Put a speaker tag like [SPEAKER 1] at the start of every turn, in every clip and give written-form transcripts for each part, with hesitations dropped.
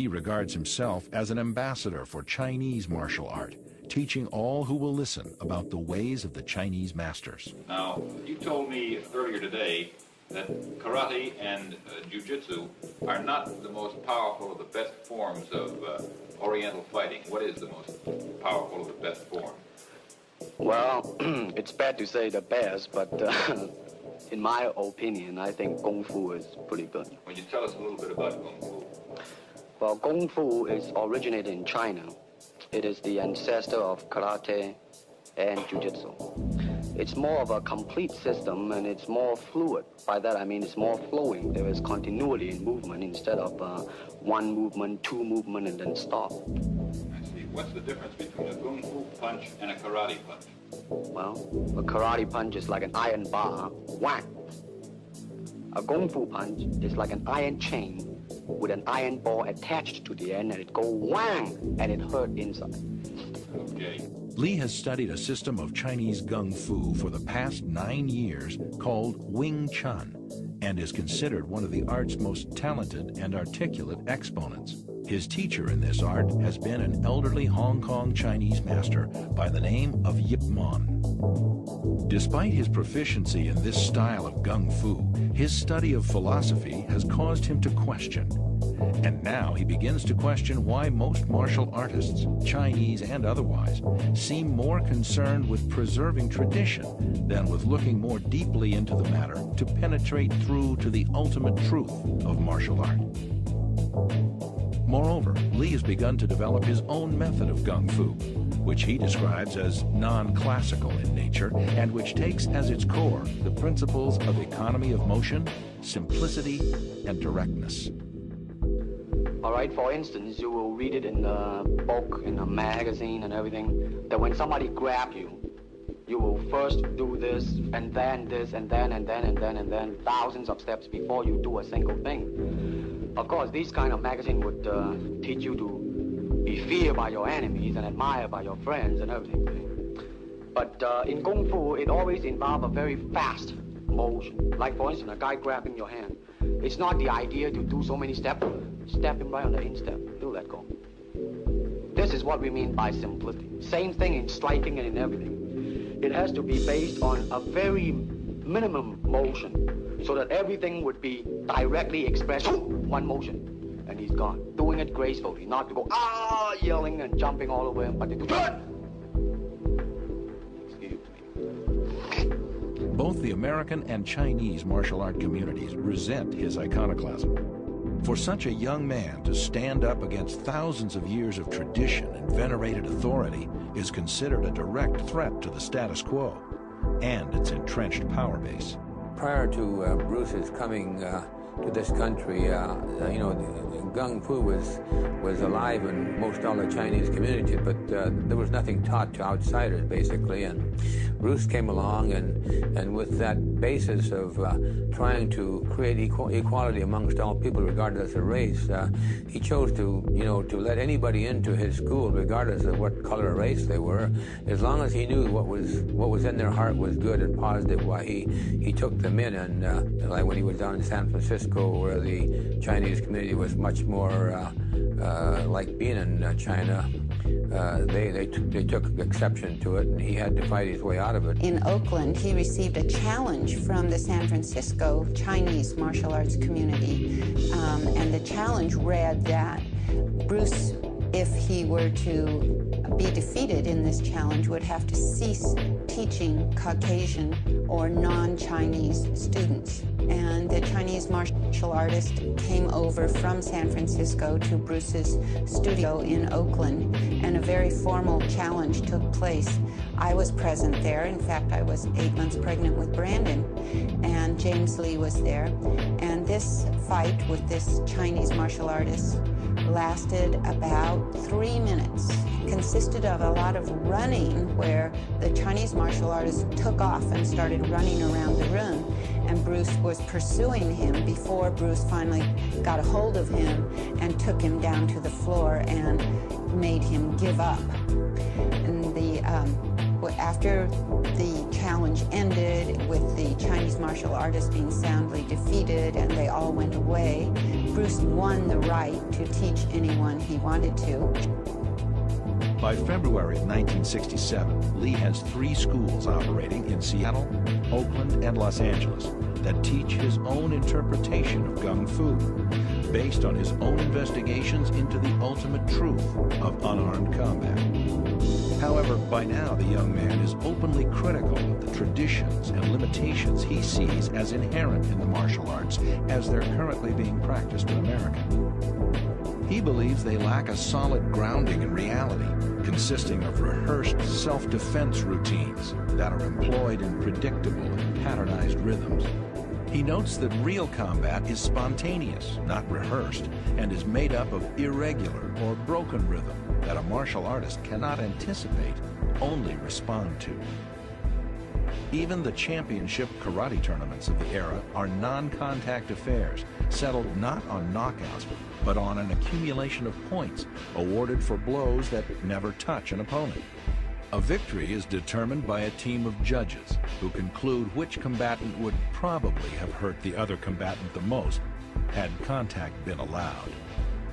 [SPEAKER 1] He regards himself as an ambassador for Chinese martial art, teaching all who will listen about the ways of the Chinese masters.
[SPEAKER 2] Now, you told me earlier today that karate and jiu-jitsu are not the most powerful or the best forms of Oriental fighting. What is the most powerful or the best form?
[SPEAKER 3] Well, it's bad to say the best, but in my opinion, I think Kung Fu is pretty good.
[SPEAKER 2] Would you tell us a little bit about Kung Fu?
[SPEAKER 3] Well, Kung Fu is originated in China. It is the ancestor of karate and jiu-jitsu. It's more of a complete system, and it's more fluid. By that I mean it's more flowing. There is continuity in movement instead of one movement, two movement, and then stop.
[SPEAKER 2] I see. What's the difference between a Kung Fu punch and a karate punch?
[SPEAKER 3] Well, a karate punch is like an iron bar, whack. A Kung Fu punch is like an iron chain with an iron ball attached to the end, and it go whang, and it hurt inside.
[SPEAKER 2] Okay.
[SPEAKER 1] Lee has studied a system of Chinese Gung Fu for the past 9 years called Wing Chun, and is considered one of the art's most talented and articulate exponents. His teacher in this art has been an elderly Hong Kong Chinese master by the name of Yip Man. Despite his proficiency in this style of Gung Fu, his study of philosophy has caused him to question. And now he begins to question why most martial artists, Chinese and otherwise, seem more concerned with preserving tradition than with looking more deeply into the matter to penetrate through to the ultimate truth of martial art. Moreover, Lee has begun to develop his own method of Gung Fu, which he describes as non-classical in nature and which takes as its core the principles of economy of motion, simplicity, and directness.
[SPEAKER 3] All right, for instance, you will read it in a book, in a magazine and everything, that when somebody grabs you, you will first do this, and then this, and then, and then, and then, and then, thousands of steps before you do a single thing. Of course, these kind of magazine would teach you to be feared by your enemies and admired by your friends and everything. But in Kung Fu, it always involves a very fast motion. Like, for instance, a guy grabbing your hand. It's not the idea to do so many steps. Step him right on the instep. He'll let go. This is what we mean by simplicity. Same thing in striking and in everything. It has to be based on a very minimum motion so that everything would be directly expressed. One motion, and he's gone. Doing it gracefully, not to go, yelling and jumping all over him, but to do, excuse me.
[SPEAKER 1] Both the American and Chinese martial art communities resent his iconoclasm. For such a young man to stand up against thousands of years of tradition and venerated authority is considered a direct threat to the status quo and its entrenched power base.
[SPEAKER 4] Prior to Bruce's coming to this country, Gung Fu was alive in most all the Chinese community, but there was nothing taught to outsiders, basically. And Bruce came along, and with that basis of trying to create equality amongst all people, regardless of race, he chose to let anybody into his school, regardless of what color or race they were, as long as he knew what was in their heart was good and positive. Why he took them in, and like when he was down in San Francisco, where the Chinese community was much more like being in China, they took exception to it, and he had to fight his way out of it.
[SPEAKER 5] In Oakland, he received a challenge from the San Francisco Chinese martial arts community, and the challenge read that Bruce, if he were to be defeated in this challenge, would have to cease teaching Caucasian or non-Chinese students. And the Chinese martial artist came over from San Francisco to Bruce's studio in Oakland, and a very formal challenge took place. I was present there. In fact, I was 8 months pregnant with Brandon, and James Lee was there. And this fight with this Chinese martial artist lasted about 3 minutes. Consisted of a lot of running, where the Chinese martial artist took off and started running around the room, and Bruce was pursuing him before Bruce finally got a hold of him and took him down to the floor and made him give up. And After the challenge ended, with the Chinese martial artists being soundly defeated and they all went away, Bruce won the right to teach anyone he wanted to.
[SPEAKER 1] By February of 1967, Lee has 3 schools operating in Seattle, Oakland, and Los Angeles that teach his own interpretation of Gung Fu, based on his own investigations into the ultimate truth of unarmed combat. However, by now the young man is openly critical of the traditions and limitations he sees as inherent in the martial arts as they're currently being practiced in America. He believes they lack a solid grounding in reality, consisting of rehearsed self-defense routines that are employed in predictable and patternized rhythms. He notes that real combat is spontaneous, not rehearsed, and is made up of irregular or broken rhythm that a martial artist cannot anticipate, only respond to. Even the championship karate tournaments of the era are non-contact affairs, settled not on knockouts, but on an accumulation of points awarded for blows that never touch an opponent. A victory is determined by a team of judges who conclude which combatant would probably have hurt the other combatant the most had contact been allowed.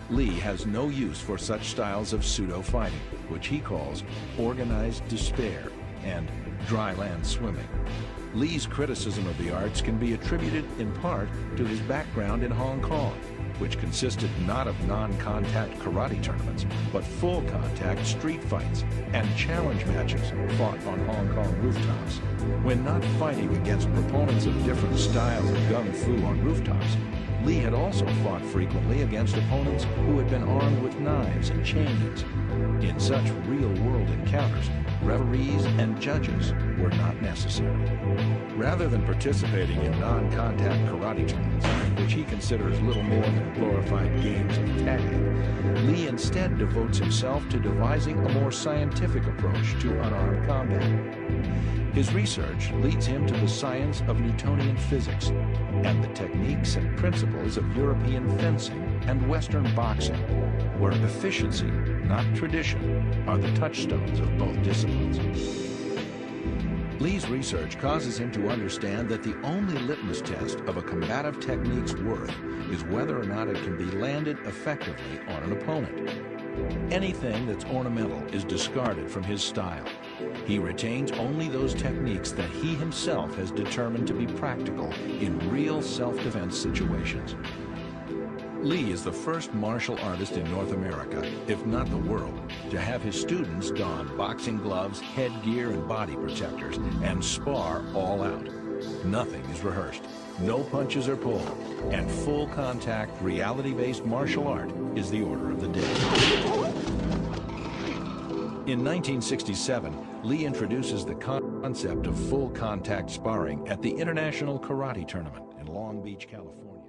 [SPEAKER 1] Lee has no use for such styles of pseudo-fighting, which he calls organized despair and dry land swimming. Lee's criticism of the arts can be attributed in part to his background in Hong Kong, which consisted not of non-contact karate tournaments, but full-contact street fights and challenge matches fought on Hong Kong rooftops. When not fighting against proponents of different styles of Gung Fu on rooftops, Lee had also fought frequently against opponents who had been armed with knives and chains. In such real-world encounters, referees and judges were not necessary. Rather than participating in non-contact karate tournaments, which he considers little more than glorified games of tag, Lee instead devotes himself to devising a more scientific approach to unarmed combat. His research leads him to the science of Newtonian physics and the techniques and principles of European fencing and Western boxing, where efficiency, not tradition, are the touchstones of both disciplines. Lee's research causes him to understand that the only litmus test of a combative technique's worth is whether or not it can be landed effectively on an opponent. Anything that's ornamental is discarded from his style. He retains only those techniques that he himself has determined to be practical in real self-defense situations. Lee is the first martial artist in North America, if not the world, to have his students don boxing gloves, headgear, and body protectors and spar all out. Nothing is rehearsed, no punches are pulled, and full contact, reality-based martial art is the order of the day. In 1967, Lee introduces the concept of full contact sparring at the International Karate Tournament in Long Beach, California.